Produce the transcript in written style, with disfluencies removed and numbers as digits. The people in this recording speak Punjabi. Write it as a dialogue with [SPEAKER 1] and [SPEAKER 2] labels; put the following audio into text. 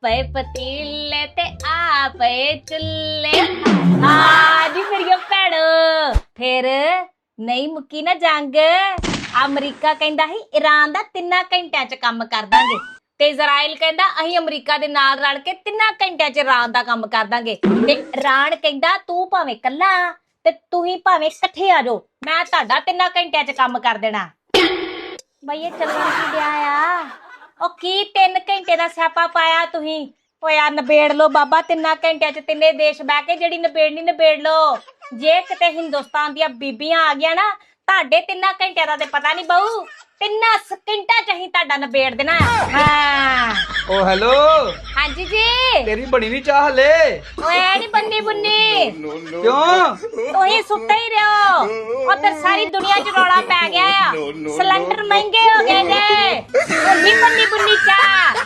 [SPEAKER 1] ਪਏ ਪਤੀਲੇ ਤੇ ਆ ਪਏ ਚੁੱਲੇ। ਹਾਂ ਜੀ ਮੇਰੀਆਂ ਭੈਣੋ, ਫਿਰ ਨਹੀਂ ਮੁੱਕੀ ਨਾ ਜੰਗ। ਅਮਰੀਕਾ ਕਹਿੰਦਾ ਸੀ ਈਰਾਨ ਦਾ 3 ਘੰਟਿਆਂ 'ਚ ਕੰਮ ਕਰ ਦਾਂਗੇ ਤੇ ਇਜ਼ਰਾਈਲ ਕਹਿੰਦਾ ਅਸੀਂ ਅਮਰੀਕਾ ਦੇ ਨਾਲ ਰਲ ਕੇ 3 ਘੰਟਿਆਂ 'ਚ ਈਰਾਨ ਦਾ ਕੰਮ ਕਰ ਦਾਂਗੇ। ਤੇ ਈਰਾਨ ਕਹਿੰਦਾ ਤੂੰ ਭਾਵੇਂ ਕੱਲਾ ਤੇ ਤੁਸੀਂ ਭਾਵੇਂ ਇਕੱਠੇ ਆ ਜਾਓ, ਮੈਂ ਤੁਹਾਡਾ 3 ਘੰਟਿਆਂ 'ਚ ਕੰਮ ਕਰ ਦੇਣਾ। ਬਈ ਇਹ ਚੱਲਣ ਕੀ ਡਿਆ ਆ? ਉਹ ਕੀ 3 ਘੰਟੇ ਦਾ ਸਿਆਪਾ ਪਾਇਆ ਤੁਸੀਂ? ਓਏ ਆ ਨਿਬੇੜ ਲੋ ਬਾਬਾ 3 ਘੰਟਿਆਂ 'ਚ ਤਿੰਨੇ ਦੇਸ਼ ਬਹਿ ਕੇ, ਜਿਹੜੀ ਨਿਬੇੜਨੀ ਨਿਬੇੜ ਲੋ। ਜੇ ਕਿਤੇ ਹਿੰਦੁਸਤਾਨ ਦੀਆਂ ਬੀਬੀਆਂ ਆ ਗਿਆ ਨਾ, ਤੁਹਾਡੇ 3 ਘੰਟਿਆਂ ਦਾ ਤੇ ਪਤਾ ਨਹੀਂ ਬਹੂ, 3 ਸਕਿੰਟਾਂ 'ਚ ਅਸੀਂ ਤੁਹਾਡਾ ਨਿਬੇੜ ਦੇਣਾ। ਹਾਂ
[SPEAKER 2] ਓ ਹੈਲੋ,
[SPEAKER 1] ਹਾਂਜੀ ਜੀ।
[SPEAKER 2] ਤੇਰੀ ਬਣੀ ਨਹੀਂ ਚਾਹ ਹਲੇ?
[SPEAKER 1] ਓਏ ਨਹੀਂ ਬੰਨੀ ਬੁੰਨੀ,
[SPEAKER 2] ਕਿਉਂ?
[SPEAKER 1] ਤੁਸੀਂ ਸੁੱਤੇ ਹੀ ਰਹੋ। ਉਧਰ ਸਾਰੀ ਦੁਨੀਆ 'ਚ ਰੌਲਾ ਪੈ ਗਿਆ ਆ, ਸਿਲੰਡਰ ਮਹਿੰਗੇ ਹੋ ਗਏ ਨੇ। ਨਹੀਂ ਬੰਨੀ ਬੁੰਨੀ ਚਾਹ।